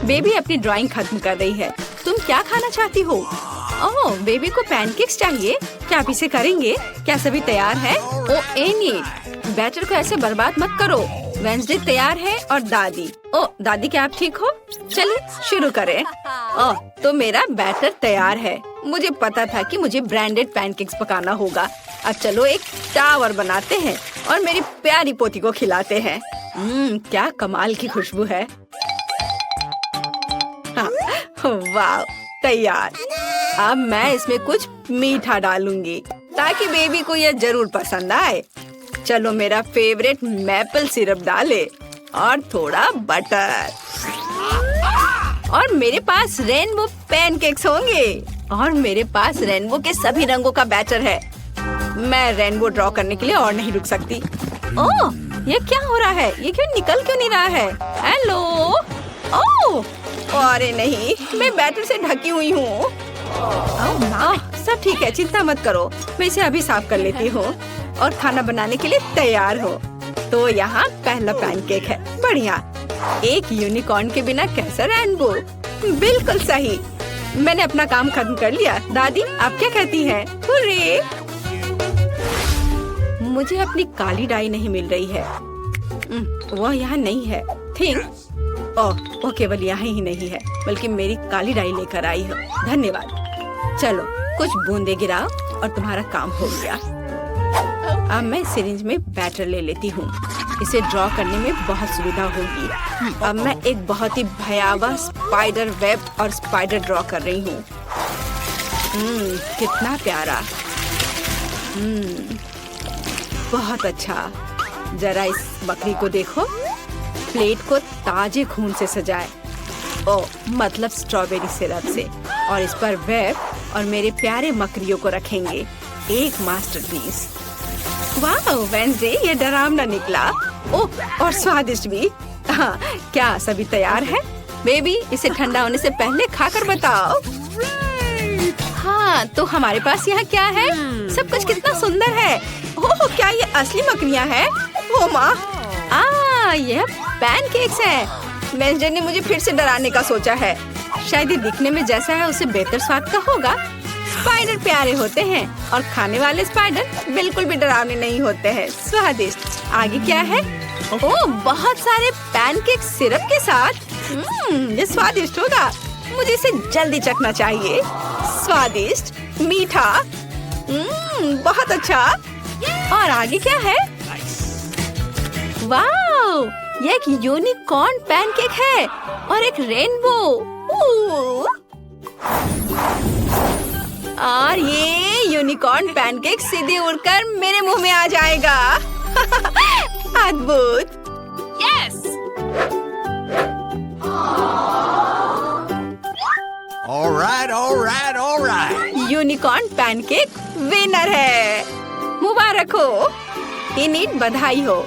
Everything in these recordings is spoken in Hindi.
बेबी अपनी ड्राइंग खत्म कर रही है। तुम क्या खाना चाहती हो? ओह, बेबी को पैनकेक्स चाहिए। क्या आप इसे करेंगे? क्या सभी तैयार है? ओह एनी, बैटर को ऐसे बर्बाद मत करो। वेंसडे तैयार है और दादी। ओह दादी, क्या आप ठीक हो? चलिए शुरू करें। ओह, तो मेरा बैटर तैयार है। मुझे पता था कि मुझे ब्रांडेड पैनकेक्स पकाना होगा। अब चलो एक टावर बनाते हैं और मेरी प्यारी पोती को खिलाते हैं। क्या कमाल की खुशबू है। हाँ, वाह, तैयार। अब मैं इसमें कुछ मीठा डालूंगी ताकि बेबी को यह जरूर पसंद आए। चलो मेरा फेवरेट मैपल सिरप डाले और थोड़ा बटर। और मेरे पास रेनबो पैनकेक्स होंगे और मेरे पास रेनबो के सभी रंगों का बैटर है। मैं रेनबो ड्रॉ करने के लिए और नहीं रुक सकती। ओह, ये क्या हो रहा है? ये निकल क्यों नहीं रहा है? हेलो। ओह, अरे नहीं, मैं बैटर से ढकी हुई हूँ। सब ठीक है, चिंता मत करो। मैं इसे अभी साफ कर लेती हूँ और खाना बनाने के लिए तैयार हो। तो यहाँ पहला पैनकेक है। बढ़िया। एक यूनिकॉर्न के बिना कैसा रेनबो? बिल्कुल सही। मैंने अपना काम खत्म कर लिया। दादी, आप क्या कहती हैं? हुर्रे! मुझे अपनी काली डाई नहीं मिल रही है। वह यहाँ नहीं है। थिंक वो केवल यहाँ ही नहीं है, बल्कि मेरी काली डाई लेकर आई है। धन्यवाद। चलो कुछ बूंदे गिराओ और तुम्हारा काम हो गया। अब मैं सिरिंज में बैटर ले लेती हूँ। इसे ड्रॉ करने में बहुत सुविधा होगी। अब मैं एक बहुत ही भयावह स्पाइडर वेब और स्पाइडर ड्रॉ कर रही हूँ। कितना प्यारा। बहुत अच्छा। जरा इस बकरी को देखो। प्लेट को ताजे खून से सजाए। ओ, मतलब स्ट्रॉबेरी सिरप से। और इस पर वेब और मेरे प्यारे मकड़ियों को रखेंगे। एक मास्टरपीस। वाह वेंसडे, ये डरावना निकला। ओह, और स्वादिष्ट भी। हाँ, क्या सभी तैयार है? बेबी, इसे ठंडा होने से पहले खाकर बताओ। हाँ, तो हमारे पास यहाँ क्या है? सब कुछ कितना सुंदर है। ओह, क्या ये असली मकड़ियाँ हैं? ओ माँ, यह पैनकेक्स है। वेंसडे ने मुझे फिर से डराने का सोचा है। शायद ये दिखने में जैसा है उसे बेहतर स्वाद का होगा। स्पाइडर प्यारे होते हैं और खाने वाले स्पाइडर बिल्कुल भी डरावने नहीं होते हैं। स्वादिष्ट। आगे क्या है? ओह, बहुत सारे पैनकेक सिरप के साथ। ये स्वादिष्ट होगा। मुझे इसे जल्दी चखना चाहिए। स्वादिष्ट, मीठा। बहुत अच्छा। और आगे क्या है? वाओ, ये एक यूनिकॉर्न पैनकेक है और एक रेनबो। और ये यूनिकॉर्न पैनकेक सीधे उड़कर मेरे मुंह में आ जाएगा। अद्भुत। Yes. All right. Unicorn pancake winner है। मुबारक हो। इनिट बधाई हो।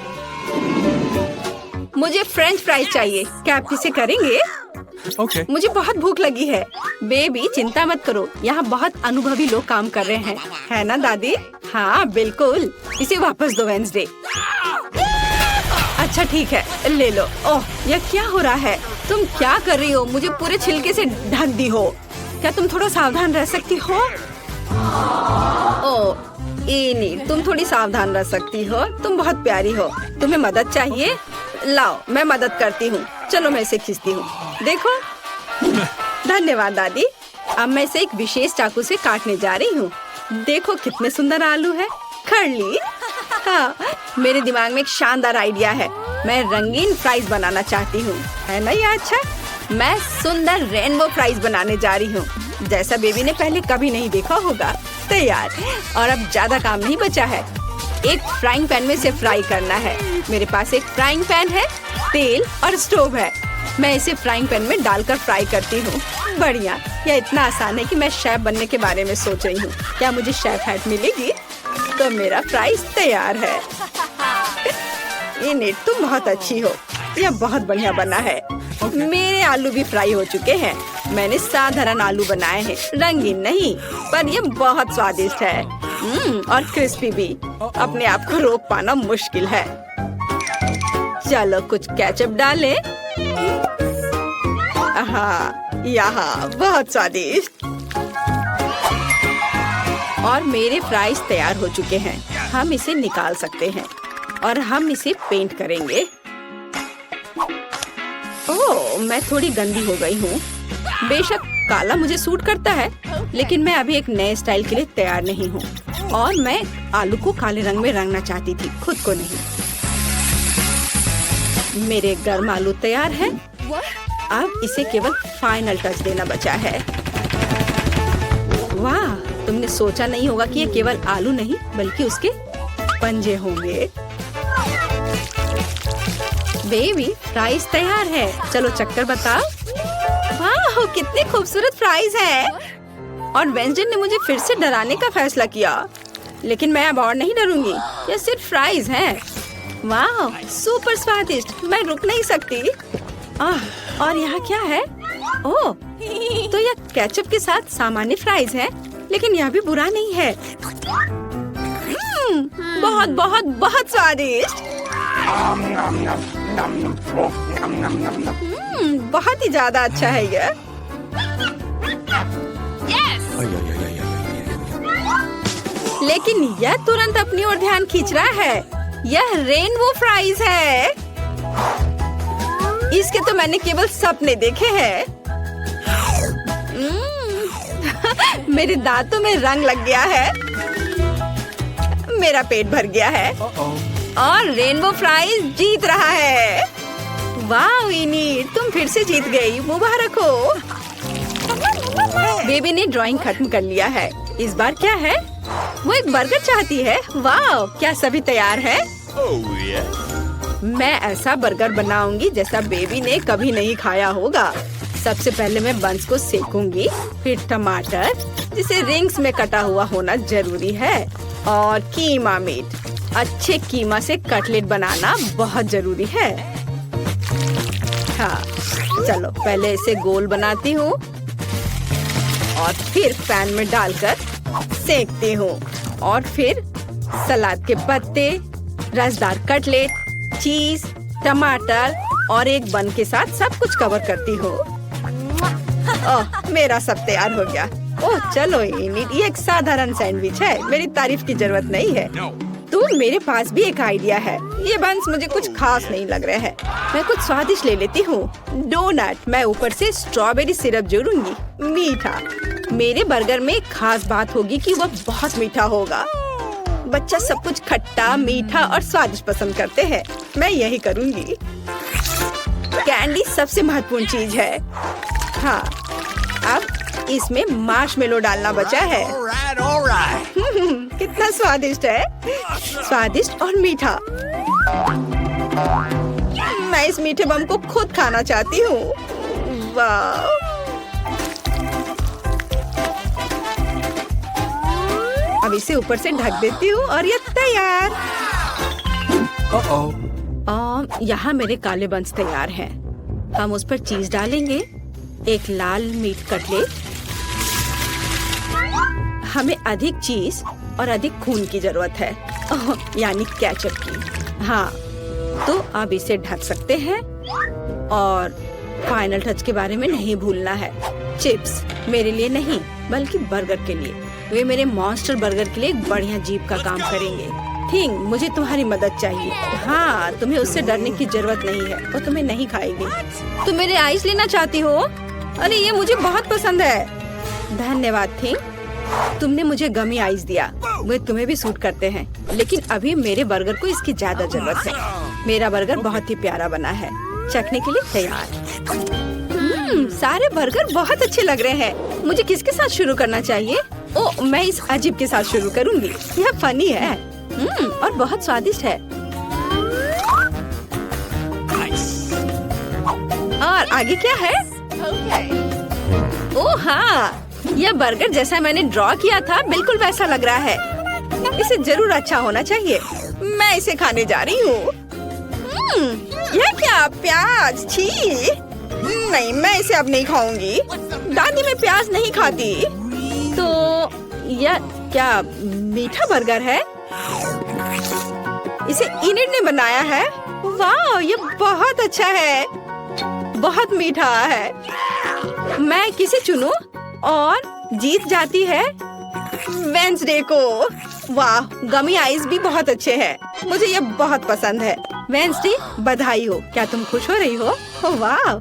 मुझे फ्रेंच फ्राइज चाहिए। क्या आप इसे करेंगे? Okay. मुझे बहुत भूख लगी है। बेबी, चिंता मत करो, यहाँ बहुत अनुभवी लोग काम कर रहे हैं। है ना दादी? हाँ बिल्कुल। इसे वापस दो वेंसडे। अच्छा ठीक है, ले लो। ओह, यह क्या हो रहा है? तुम क्या कर रही हो? मुझे पूरे छिलके से ढक दी हो। क्या तुम थोड़ा सावधान रह सकती हो? ओह इनी, तुम थोड़ी सावधान रह सकती हो। तुम बहुत प्यारी हो। तुम्हें मदद चाहिए? लाओ, मैं मदद करती हूँ। चलो मैं इसे खींचती हूँ। देखो। धन्यवाद दादी। अब मैं इसे एक विशेष चाकू से काटने जा रही हूँ। देखो कितने सुंदर आलू है। कर ली। हाँ, मेरे दिमाग में एक शानदार आइडिया है। मैं रंगीन फ्राइज बनाना चाहती हूँ। है ना ये अच्छा? मैं सुंदर रेनबो फ्राइज बनाने जा रही हूँ, जैसा बेबी ने पहले कभी नहीं देखा होगा। तैयार। और अब ज्यादा काम नहीं बचा है। एक फ्राइंग पैन में इसे फ्राई करना है। मेरे पास एक फ्राइंग पैन है, तेल और स्टोव है। मैं इसे फ्राइंग पैन में डालकर फ्राई करती हूँ। बढ़िया। यह इतना आसान है कि मैं शेफ बनने के बारे में सोच रही हूँ। क्या मुझे शेफ हैट मिलेगी? तो मेरा फ्राइज तैयार है। इनिट, तुम बहुत अच्छी हो। यह बहुत बढ़िया बना है। मेरे आलू भी फ्राई हो चुके हैं। मैंने साधारण आलू बनाए हैं, रंगीन नहीं, पर ये बहुत स्वादिष्ट है। और क्रिस्पी भी। अपने आप को रोक पाना मुश्किल है। चलो कुछ केचप डालें। यहाँ बहुत स्वादिष्ट। और मेरे फ्राइज तैयार हो चुके हैं। हम इसे निकाल सकते हैं और हम इसे पेंट करेंगे। ओह, मैं थोड़ी गंदी हो गई हूँ। बेशक काला मुझे सूट करता है, लेकिन मैं अभी एक नए स्टाइल के लिए तैयार नहीं हूँ और मैं आलू को काले रंग में रंगना चाहती थी, खुद को नहीं। मेरे गर्म आलू तैयार है। अब इसे केवल फाइनल टच देना बचा है। वाह, तुमने सोचा नहीं होगा कि ये केवल आलू नहीं बल्कि उसके पंजे होंगे। बेबी, फ्राइज तैयार है। चलो चक्कर बताओ। वाह, कितने खूबसूरत फ्राइज हैं। और वेंसडे ने मुझे फिर से डराने का फैसला किया, लेकिन मैं अब और नहीं डरूंगी। ये सिर्फ फ्राइज हैं। वाह, सुपर स्वादिष्ट। मैं रुक नहीं सकती। और यहाँ क्या है? ओह, तो यह केचप के साथ सामान्य फ्राइज है, लेकिन यह भी बुरा नहीं है। बहुत बहुत बहुत स्वादिष्ट। बहुत ही ज्यादा अच्छा है यह। लेकिन यह तुरंत अपनी ओर ध्यान खींच रहा है। यह रेनबो फ्राइज है। इसके तो मैंने केवल सपने देखे हैं। मेरे दांतों में रंग लग गया है। मेरा पेट भर गया है और रेनबो फ्राइज जीत रहा है। वाह विनी, तुम फिर से जीत गई। मुबारक हो। बेबी ने ड्राइंग खत्म कर लिया है। इस बार क्या है? वो एक बर्गर चाहती है। वाह, क्या सभी तैयार है? मैं ऐसा बर्गर बनाऊंगी जैसा बेबी ने कभी नहीं खाया होगा। सबसे पहले मैं बंस को सेकूंगी, फिर टमाटर जिसे रिंग्स में कटा हुआ होना जरूरी है, और कीमा मीट। अच्छे कीमा से कटलेट बनाना बहुत जरूरी है। हाँ, चलो पहले इसे गोल बनाती हूँ और फिर पैन में डालकर सेकती हूँ, और फिर सलाद के पत्ते, रसदार कटलेट, चीज, टमाटर और एक बन के साथ सब कुछ कवर करती हूँ। ओह, मेरा सब तैयार हो गया। ओह चलो, ये एक साधारण सैंडविच है। मेरी तारीफ की जरूरत नहीं है। तो मेरे पास भी एक आइडिया है। ये बंस मुझे कुछ खास नहीं लग रहा है। मैं कुछ स्वादिष्ट ले लेती हूँ। डोनट। मैं ऊपर से स्ट्रॉबेरी सिरप जोड़ूंगी। मीठा। मेरे बर्गर में एक खास बात होगी कि वह बहुत मीठा होगा। बच्चा सब कुछ खट्टा, मीठा और स्वादिष्ट पसंद करते हैं। मैं यही करूँगी। कैंडी सबसे महत्वपूर्ण चीज है। हाँ, अब इसमें मार्शमेलो डालना बचा है। कितना स्वादिष्ट है। स्वादिष्ट और मीठा। मैं इस मीठे बम को खुद खाना चाहती हूँ। वाह, अब इसे ऊपर से ढक देती हूँ और ये तैयार। यहाँ मेरे काले बंस तैयार हैं। हम उस पर चीज डालेंगे, एक लाल मीट कटलेट। हमें अधिक चीज और अधिक खून की जरूरत है, यानी केचप की। हाँ, तो अब इसे ढक सकते हैं और फाइनल टच के बारे में नहीं भूलना है। चिप्स मेरे लिए नहीं बल्कि बर्गर के लिए। वे मेरे मॉन्स्टर बर्गर के लिए एक बढ़िया जीप का काम करेंगे। ठीक, मुझे तुम्हारी मदद चाहिए। हाँ, तुम्हें उससे डरने की जरूरत नहीं है। वो तुम्हें नहीं खाएगी। तुम मेरे आइस लेना चाहती हो? अरे ये मुझे बहुत पसंद है। धन्यवाद थिंग, तुमने मुझे गमी आइस दिया। वे तुम्हें भी सूट करते हैं, लेकिन अभी मेरे बर्गर को इसकी ज्यादा जरूरत है। मेरा बर्गर बहुत ही प्यारा बना है। चखने के लिए तैयार। सारे बर्गर बहुत अच्छे लग रहे हैं। मुझे किसके साथ शुरू करना चाहिए? ओह, मैं इस अजीब के साथ शुरू करूंगी। यह फनी है और बहुत स्वादिष्ट है। और आगे क्या है? ओह हाँ, यह बर्गर जैसा मैंने ड्रॉ किया था बिल्कुल वैसा लग रहा है। इसे जरूर अच्छा होना चाहिए। मैं इसे खाने जा रही हूँ। यह क्या? प्याज? छी नहीं, मैं इसे अब नहीं खाऊंगी। दादी मैं प्याज नहीं खाती। तो यह क्या मीठा बर्गर है? इसे इनेट ने बनाया है। वाह, ये बहुत अच्छा है। बहुत मीठा है। मैं किसे चुनूं? और जीत जाती है वेंसडे को। वाह, गमी आइस भी बहुत अच्छे हैं। मुझे ये बहुत पसंद है। वेंसडे, बधाई हो। क्या तुम खुश हो रही हो? वाह,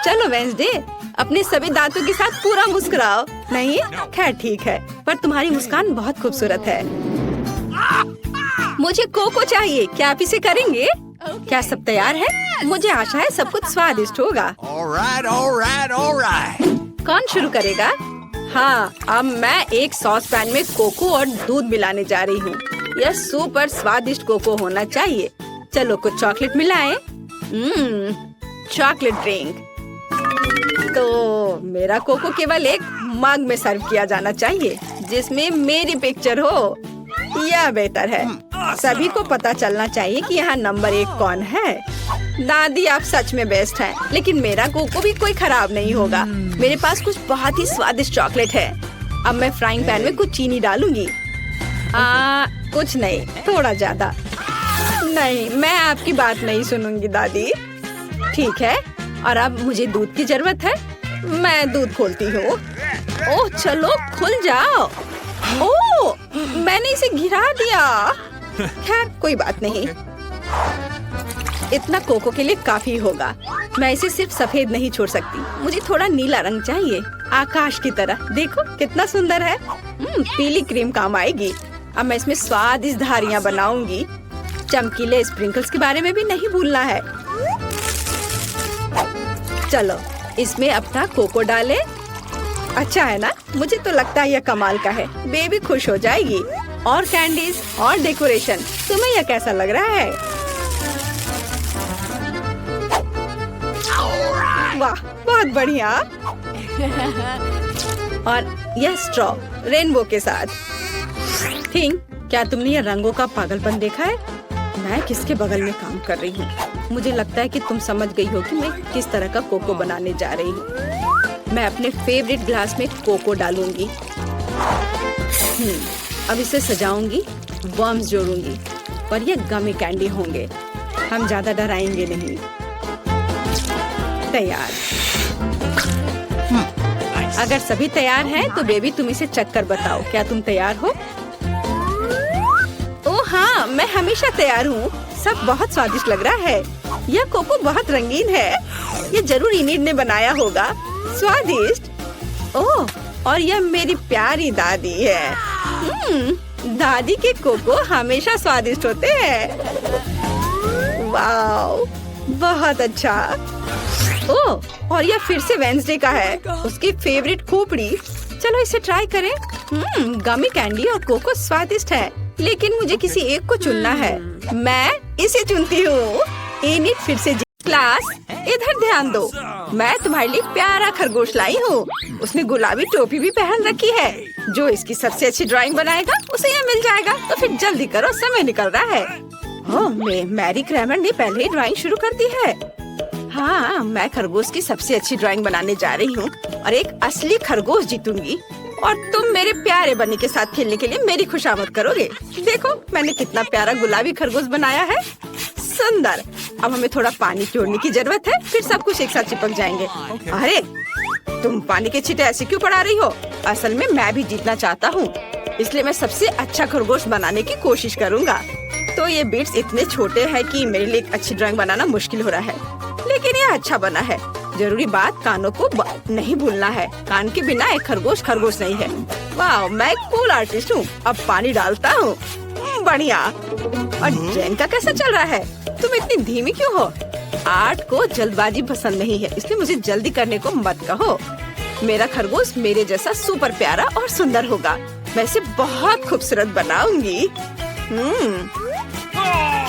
चलो वेंसडे, अपने सभी दांतों के साथ पूरा मुस्कुराओ। नहीं, खैर ठीक है, पर तुम्हारी मुस्कान बहुत खूबसूरत है। मुझे कोको चाहिए। क्या आप इसे करेंगे? क्या सब तैयार है? मुझे आशा है सब कुछ स्वादिष्ट होगा। all right. कौन शुरू करेगा? हाँ, अब मैं एक सॉस पैन में कोको और दूध मिलाने जा रही हूँ। यह सुपर स्वादिष्ट कोको होना चाहिए। चलो कुछ चॉकलेट मिलाएं। Chocolate drink. तो मेरा कोको केवल एक मग में सर्व किया जाना चाहिए जिसमें मेरी पिक्चर हो। यह बेहतर है। सभी को पता चलना चाहिए कि यहाँ नंबर 1 कौन है। दादी, आप सच में बेस्ट हैं, लेकिन मेरा कोको भी कोई खराब नहीं होगा। मेरे पास कुछ बहुत ही स्वादिष्ट चॉकलेट है। अब मैं फ्राइंग पैन में कुछ चीनी डालूंगी। कुछ नहीं, थोड़ा ज्यादा। नहीं, मैं आपकी बात नहीं सुनूंगी दादी। ठीक है, और अब मुझे दूध की जरूरत है। मैं दूध खोलती हूँ। ओह, चलो खुल जाओ। ओह, मैंने इसे गिरा दिया। खैर कोई बात नहीं, इतना कोको के लिए काफी होगा। मैं इसे सिर्फ सफेद नहीं छोड़ सकती। मुझे थोड़ा नीला रंग चाहिए, आकाश की तरह। देखो कितना सुंदर है। पीली क्रीम काम आएगी। अब मैं इसमें स्वादिष्ट धारियाँ बनाऊंगी। चमकीले स्प्रिंकल्स के बारे में भी नहीं भूलना है। चलो इसमें अपना कोको डालें। अच्छा है ना? मुझे तो लगता है यह कमाल का है। बेबी खुश हो जाएगी। और कैंडीज और डेकोरेशन। तुम्हें यह कैसा लग रहा है? वाह, बहुत बढ़िया। और यह स्ट्रॉ रेनबो के साथ। थिंक, क्या तुमने यह रंगों का पागलपन देखा है? मैं किसके बगल में काम कर रही हूँ? मुझे लगता है कि तुम समझ गई हो कि मैं किस तरह का कोको बनाने जा रही हूँ। मैं अपने फेवरेट ग्लास में कोको डालूंगी। अब इसे सजाऊंगी, वर्म्स जोड़ूंगी और ये गमी कैंडी होंगे। हम ज्यादा डराएंगे नहीं। तैयार। अगर सभी तैयार हैं तो बेबी तुम इसे चख कर बताओ। क्या तुम तैयार हो? ओह हाँ, मैं हमेशा तैयार हूँ। सब बहुत स्वादिष्ट लग रहा है। यह कोको बहुत रंगीन है। ये जरूर इनिड ने बनाया होगा। स्वादिष्ट। ओह, और यह मेरी प्यारी दादी है। दादी के कोको हमेशा स्वादिष्ट होते हैं। वाओ, बहुत अच्छा। ओह, और यह फिर से वेंसडे का है। उसकी फेवरेट खोपड़ी। चलो इसे ट्राई करें। गमी कैंडी और कोको स्वादिष्ट है, लेकिन मुझे किसी एक को चुनना है। मैं इसे चुनती हूँ। इनिट फिर से। क्लास, इधर ध्यान दो। मैं तुम्हारे लिए प्यारा खरगोश लाई हूँ। उसने गुलाबी टोपी भी पहन रखी है। जो इसकी सबसे अच्छी ड्राइंग बनाएगा उसे यह मिल जाएगा। तो फिर जल्दी करो, समय निकल रहा है। मैरी क्रैमर ने पहले ही ड्राइंग शुरू कर दी है। हाँ, मैं खरगोश की सबसे अच्छी ड्राइंग बनाने जा रही हूँ और एक असली खरगोश जीतूंगी। और तुम मेरे प्यारे बनी के साथ खेलने के लिए मेरी खुशामद करोगे। देखो मैंने कितना प्यारा गुलाबी खरगोश बनाया है। सुंदर। अब हमें थोड़ा पानी जोड़ने की जरूरत है, फिर सब कुछ एक साथ चिपक जाएंगे। अरे, तुम पानी के छींटे ऐसे क्यों पड़ा रही हो? असल में मैं भी जीतना चाहता हूँ, इसलिए मैं सबसे अच्छा खरगोश बनाने की कोशिश करूँगा। तो ये बीट्स इतने छोटे हैं कि मेरे लिए एक अच्छी ड्राइंग बनाना मुश्किल हो रहा है, लेकिन ये अच्छा बना है। जरूरी बात, कानों को नहीं भूलना है। कान के बिना एक खरगोश खरगोश नहीं है। वाह, मैं एक कूल आर्टिस्ट हूँ। अब पानी डालता हूँ। बढ़िया। और जेन का कैसा चल रहा है? तुम इतनी धीमी क्यों हो? आर्ट को जल्दबाजी पसंद नहीं है, इसलिए मुझे जल्दी करने को मत कहो। मेरा खरगोश मेरे जैसा सुपर प्यारा और सुंदर होगा। मैं इसे बहुत खूबसूरत बनाऊंगी।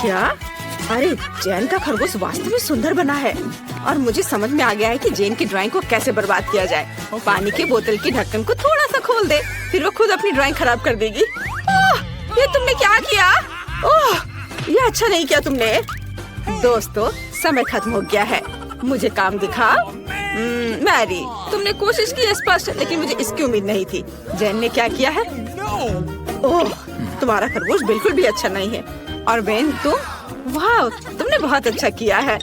क्या? अरे, जेन का खरगोश वास्तव में सुंदर बना है और मुझे समझ में आ गया है कि जेन की ड्राइंग को कैसे बर्बाद किया जाए। पानी के बोतल की ढक्कन को थोड़ा सा खोल दे, फिर वो खुद अपनी ड्राइंग खराब कर देगी। ये तुमने क्या किया? ओह, ये अच्छा नहीं किया तुमने। दोस्तों, समय खत्म हो गया है। मुझे काम दिखाओ। मैरी, तुमने कोशिश की स्पष्ट, लेकिन मुझे इसकी उम्मीद नहीं थी। जेन ने क्या किया है? ओह, तुम्हारा खरगोश बिल्कुल भी अच्छा नहीं है। और वेन, तुम वाह, तुमने बहुत अच्छा किया है।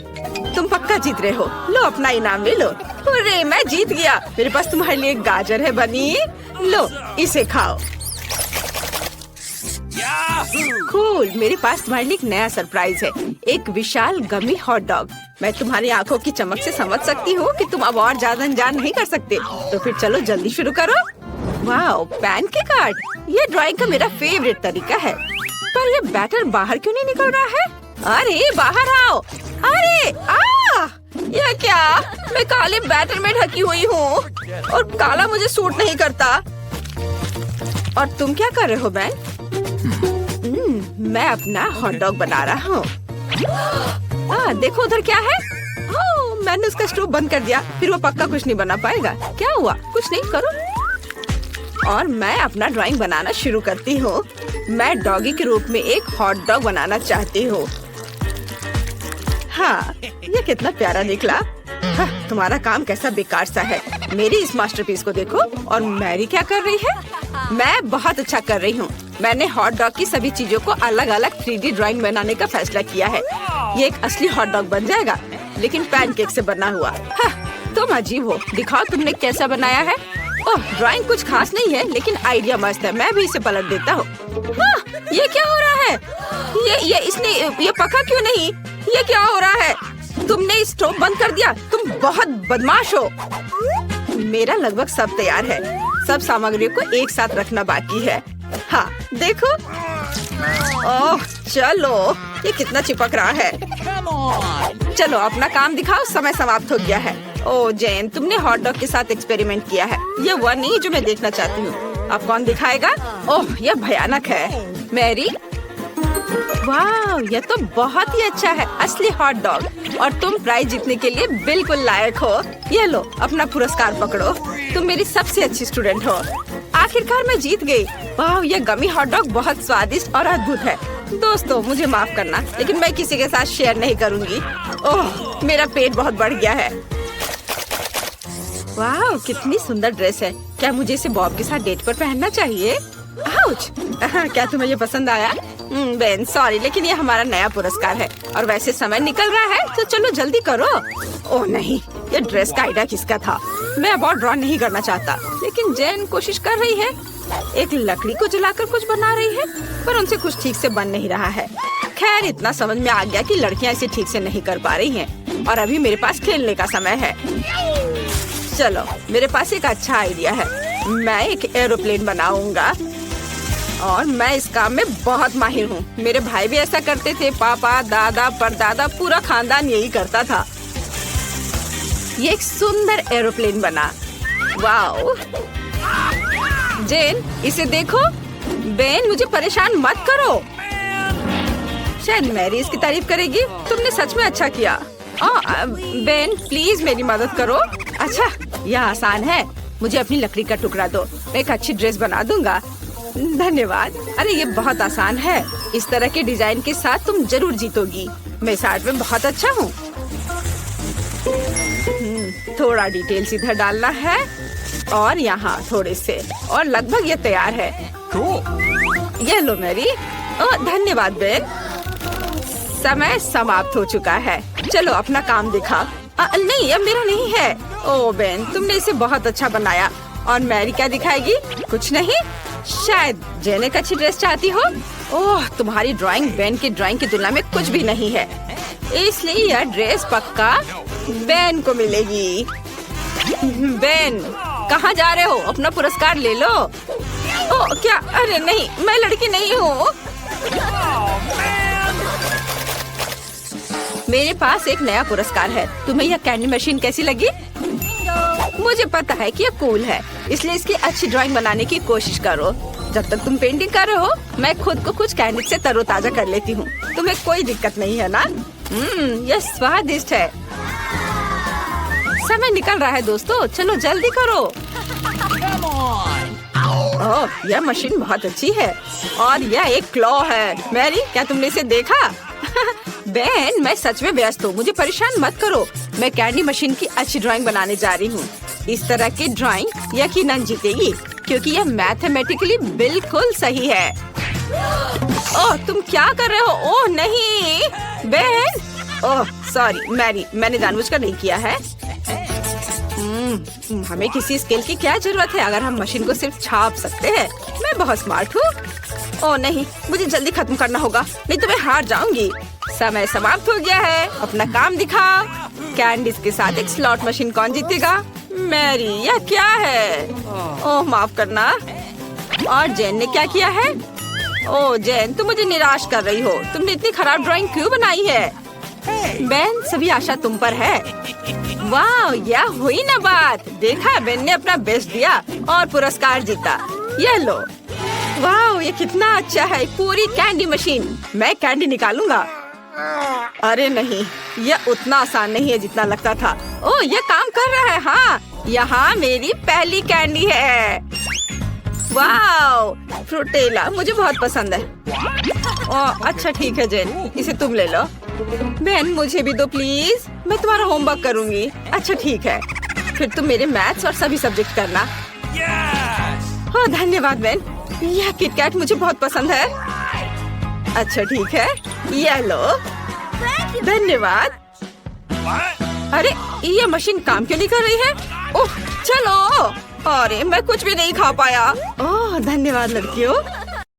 तुम पक्का जीत रहे हो। लो अपना इनाम ले लो। अरे मैं जीत गया। मेरे पास तुम्हारे लिए एक गाजर है बनी। लो इसे खाओ। कूल, मेरे पास तुम्हारे लिए एक नया सरप्राइज है। एक विशाल गमी हॉट डॉग। मैं तुम्हारी आंखों की चमक से समझ सकती हूँ कि तुम अब और ज्यादा इंतजार नहीं कर सकते। तो फिर चलो जल्दी शुरू करो। वाह, पैनकेक आर्ट, ये ड्राइंग का मेरा फेवरेट तरीका है। पर ये बैटर बाहर क्यों नहीं निकल रहा है? अरे बाहर आओ। अरे यह क्या? मैं काले बैटर में ढकी हुई हूँ और काला मुझे सूट नहीं करता। और तुम क्या कर रहे हो बैन? मैं अपना हॉट डॉग बना रहा हूँ। देखो उधर क्या है। मैंने उसका स्टोव बंद कर दिया। फिर वो पक्का कुछ नहीं बना पाएगा। क्या हुआ? कुछ नहीं, करो। और मैं अपना ड्राइंग बनाना शुरू करती हूँ। मैं डॉगी के रूप में एक हॉट डॉग बनाना चाहती हूँ। हाँ, ये कितना प्यारा निकला। हाँ, तुम्हारा काम कैसा बेकार सा है। मेरी इस मास्टरपीस को देखो। और मैरी क्या कर रही है? मैं बहुत अच्छा कर रही हूँ। मैंने हॉट डॉग की सभी चीजों को अलग अलग 3D ड्राइंग बनाने का फैसला किया है। ये एक असली हॉट डॉग बन जाएगा, लेकिन पैनकेक से बना हुआ। हाँ, तुम अजीब हो। दिखाओ तुमने कैसा बनाया है। ओह, ड्राइंग कुछ खास नहीं है, लेकिन आइडिया मस्त है। मैं भी इसे पलट देता हूँ। हाँ, ये क्या हो रहा है? ये पका क्यों नहीं? ये क्या हो रहा है? तुमने स्टोव बंद कर दिया। तुम बहुत बदमाश हो। मेरा लगभग सब तैयार है। सब सामग्रियों को एक साथ रखना बाकी है। हाँ, देखो। ओह, चलो, ये कितना चिपक रहा है। चलो अपना काम दिखाओ। समय समाप्त हो गया है। ओह जैन, तुमने हॉट डॉग के साथ एक्सपेरिमेंट किया है। ये वह नहीं जो मैं देखना चाहती हूँ। अब कौन दिखाएगा? ओह, यह भयानक है। मैरी, वाह, यह तो बहुत ही अच्छा है। असली हॉट डॉग। और तुम प्राइज जीतने के लिए बिल्कुल लायक हो। ये लो अपना पुरस्कार पकड़ो। तुम मेरी सबसे अच्छी स्टूडेंट हो। आखिरकार मैं जीत गई। वाह, यह गमी हॉट डॉग बहुत स्वादिष्ट और अद्भुत है। दोस्तों मुझे माफ करना, लेकिन मैं किसी के साथ शेयर नहीं करूंगी। ओह, मेरा पेट बहुत बढ़ गया है। वाह, कितनी सुंदर ड्रेस है। क्या मुझे इसे बॉब के साथ डेट पर पहनना चाहिए? आउच! क्या तुम्हें ये पसंद आया? बेन, सॉरी, लेकिन ये हमारा नया पुरस्कार है और वैसे समय निकल रहा है, तो चलो जल्दी करो। ओह नहीं, ये ड्रेस का आइडिया किसका था? मैं अब और ड्रॉ नहीं करना चाहता, लेकिन जैन कोशिश कर रही है। एक लकड़ी को जलाकर कुछ बना रही है, पर उनसे कुछ ठीक से बन नहीं रहा है। खैर, इतना समझ में आ गया कि लड़कियां इसे ठीक से नहीं कर पा रही हैं और अभी मेरे पास खेलने का समय है। चलो, मेरे पास एक अच्छा आइडिया है। मैं एक एरोप्लेन बनाऊंगा और मैं इस काम में बहुत माहिर हूँ। मेरे भाई भी ऐसा करते थे। पापा, दादा, परदादा, पूरा खानदान यही करता था। ये एक सुंदर एरोप्लेन बना। वाओ! जेन, इसे देखो। बेन, मुझे परेशान मत करो। शायद मैरी इसकी तारीफ करेगी। तुमने सच में अच्छा किया। बेन, प्लीज मेरी मदद करो। अच्छा, यह आसान है। मुझे अपनी लकड़ी का टुकड़ा दो, मैं एक अच्छी ड्रेस बना दूंगा। धन्यवाद। अरे ये बहुत आसान है। इस तरह के डिजाइन के साथ तुम जरूर जीतोगी। मैं इस आर्ट में बहुत अच्छा हूँ। थोड़ा डिटेल्स इधर डालना है और यहाँ थोड़े से, और लगभग ये तैयार है। ये लो मैरी। धन्यवाद बेन। समय समाप्त हो चुका है। चलो अपना काम दिखा। नहीं, अब मेरा नहीं है। ओ बेन, तुमने इसे बहुत अच्छा बनाया। और मैरी क्या दिखाएगी? कुछ नहीं। शायद जेन एक अच्छी ड्रेस चाहती हो। ओह, तुम्हारी ड्राइंग बेन की ड्राइंग की तुलना में कुछ भी नहीं है, इसलिए यह ड्रेस पक्का बेन को मिलेगी। बेन, कहाँ जा रहे हो? अपना पुरस्कार ले लो। ओह क्या? अरे नहीं, मैं लड़की नहीं हूँ। मेरे पास एक नया पुरस्कार है। तुम्हें यह कैंडी मशीन कैसी लगी? मुझे पता है कि यह कूल है, इसलिए इसकी अच्छी ड्राइंग बनाने की कोशिश करो। जब तक तुम पेंटिंग कर रहे हो, मैं खुद को कुछ कैंडी से तरोताजा कर लेती हूँ। तुम्हें कोई दिक्कत नहीं है ना? यह स्वादिष्ट है। समय निकल रहा है दोस्तों, चलो जल्दी करो। ओह, यह मशीन बहुत अच्छी है और यह एक क्लॉ है। मैरी, क्या तुमने इसे देखा? बेन, मैं सच में व्यस्त हूँ, मुझे परेशान मत करो। मैं कैंडी मशीन की अच्छी ड्राइंग बनाने जा रही हूँ। इस तरह की ड्राइंग यकीनन जीतेगी, क्योंकि यह मैथमेटिकली बिल्कुल सही है। ओह, तुम क्या कर रहे हो? ओह नहीं, बेन, ओह सॉरी मैरी, मैंने जानबूझकर नहीं किया है। हमें किसी स्केल की क्या जरूरत है अगर हम मशीन को सिर्फ छाप सकते हैं। मैं बहुत स्मार्ट हूँ। ओह नहीं, मुझे जल्दी खत्म करना होगा, नहीं तो मैं हार जाऊंगी। समय समाप्त हो गया है, अपना काम दिखाओ। कैंडीज के साथ एक स्लॉट मशीन कौन जीतेगा? मैरी, यह क्या है? ओह माफ करना। और जेन ने क्या किया है? ओह जेन, तुम मुझे निराश कर रही हो। तुमने इतनी खराब ड्राइंग क्यों बनाई है? बेन, सभी आशा तुम पर है। वाह, यह हुई ना बात। देखा, बेन ने अपना बेस्ट दिया और पुरस्कार जीता। यह लो। वाह, ये कितना अच्छा है, पूरी कैंडी मशीन। मैं कैंडी निकालूंगा। अरे नहीं, यह उतना आसान नहीं है जितना लगता था। ओह, यह काम कर रहा है। हाँ, यहाँ मेरी पहली कैंडी है। वाह, फ्रूटेला मुझे बहुत पसंद है। ओह अच्छा ठीक है जेन, इसे तुम ले लो। बहन, मुझे भी दो प्लीज, मैं तुम्हारा होमवर्क करूंगी। अच्छा ठीक है, फिर तुम मेरे मैथ्स और सभी सब्जेक्ट करना। ओह धन्यवाद बहन, यह किटकैट मुझे बहुत पसंद है। अच्छा ठीक है, ये लो। धन्यवाद। अरे ये मशीन काम क्यों नहीं कर रही है? ओह चलो। अरे मैं कुछ भी नहीं खा पाया। ओह धन्यवाद लड़कियों।